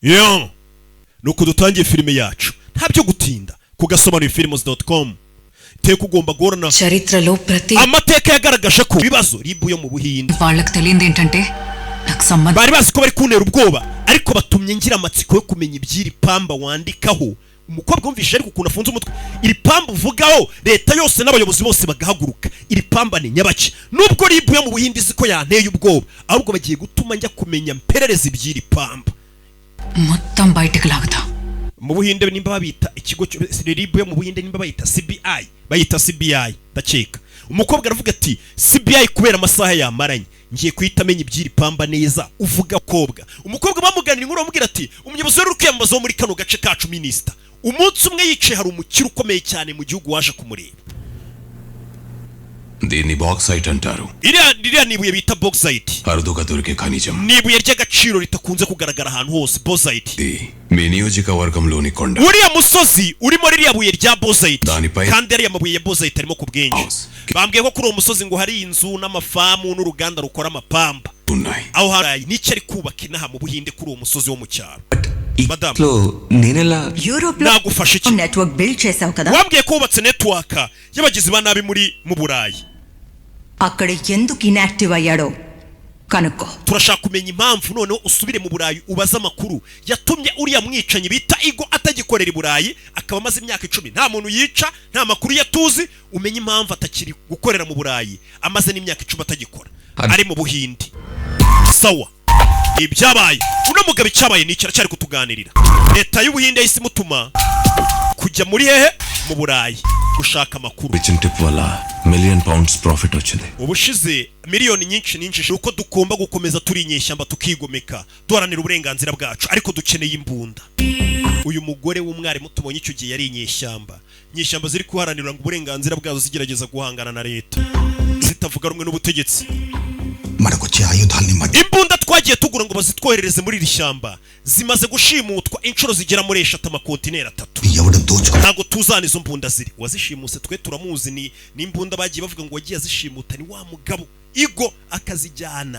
Yo nuko dutangiye filime yacu ntabyo gutinda kugasobanura films.com teka ugomba gorana చరిత్రలో ప్రతి amateka yagaragaje ko bibazo ribu yo mu Buhinde వాళ్ళకి తెలియంది ఏంటంటే నాకు సంబంధం bari bazi ko bari kuntera ubwoba ariko batumye ngira amatsiko yo kumenya ibyiri pamba wandikaho umukobwa umvishe ariko ukuntu afunze umutwe iri pamba uvugaho leta yose n'abayobozi bose bagahaguruka iri pamba ni nyabaki nubwo ribu yo mu Buhinde ziko yanteye ubwoba ahubwo bagiye gutuma njya kumenya mperereza ibyiri pamba మొత్తం బయటికి లాగుతా mu Buhinde nimba babita ikigo ribu yo mu Buhinde nimba bayita CBI ndakeka umukobwa aravuga ati CBI kubera amasaha yamaranye ngiye kwita amenya ibyiri pamba neza uvuga kobwa umukobwa bamuganira inkuru amubwira ati umuyobozi wari kwiyambaza wo muri kano gace kacu minister umunsi umwe yicaye hari umukiro ukomeye cyane mu gihugu waje kumureba దీన్ని బాక్సైట్ అంటారు iriya nibuye bita bauxite అరుదుగా దొరికే ఖనిజం nibuye ry'agaciro ritakunze kugaragara ahantu hose bauxite మీ నియోజకవర్గంలోని కొండ uriya musozi urimo ririya buye rya bauxite Danipai. kandi ariya mabuye ya bauxite arimo ku bwinshi bambwiye ko kuri uwo musozi ngo hari inzu n'amafamu n'uruganda rukora amapamba ఉన్నాయి aho hari n'icyo ari kubaka inaha mu Buhinde kuri uwo musozi wo mu cyaro Madam, నేనెలా యూరోప్ లో nagufasha iki network build చేసావు కదా wambwiye ko wubatse network y'abagizi ba nabi mu Burayi అక్కడ ఎందుకు ఇన్యాక్టివ్ అయ్యాడో కనుక్కో turashaka kumenya impamvu noneho usubire mu Burayi ubaza amakuru yatumye uriya mwicanyi bita Igo atagikorera i Burayi akaba amaze imyaka 10 nta muntu yica nta makuru yatuzi umenye impamvu atakiri gukorera mu Burayi amaze n'imyaka 10 atagikora ari mu Buhinde sawa ibyabaye uno mugabo icyabaye n'icyo cyari kutuganirira leta y'Ubuhinde yahise imutuma kujya muri hehe mu Burayi gushaka amakuru ఇచ్చిన టిప్ వల్ల £1 million profit వచ్చింది ubushize miliyoni nyinshi uko dukomba gukomeza turi inyeshyamba tukigomeka duharanira uburenganzira bwacu ariko dukeneye imbunda uyu mugore w'umwarimu tubonye icyo gihe yari inyeshyamba ziri kuharanira ngo uburenganzira bwazo zigerageza guhangana na leta zitavuga rumwe n'ubutegetsi మనకొచ్చే ఆయుధాల్ని imbunda twagiye tugura ngo bazitwoherereze muri iri shyamba zimaze gushimutwa inshuro zigera muri 3 amakontineri 3 ఎవడు దోచుకో ntago tuzana izo mbunda ziri wazishimuse twe turamuzi ni imbunda bagiye bavuga ngo wagiye azishimuta ni wa mugabo Igo akazijyana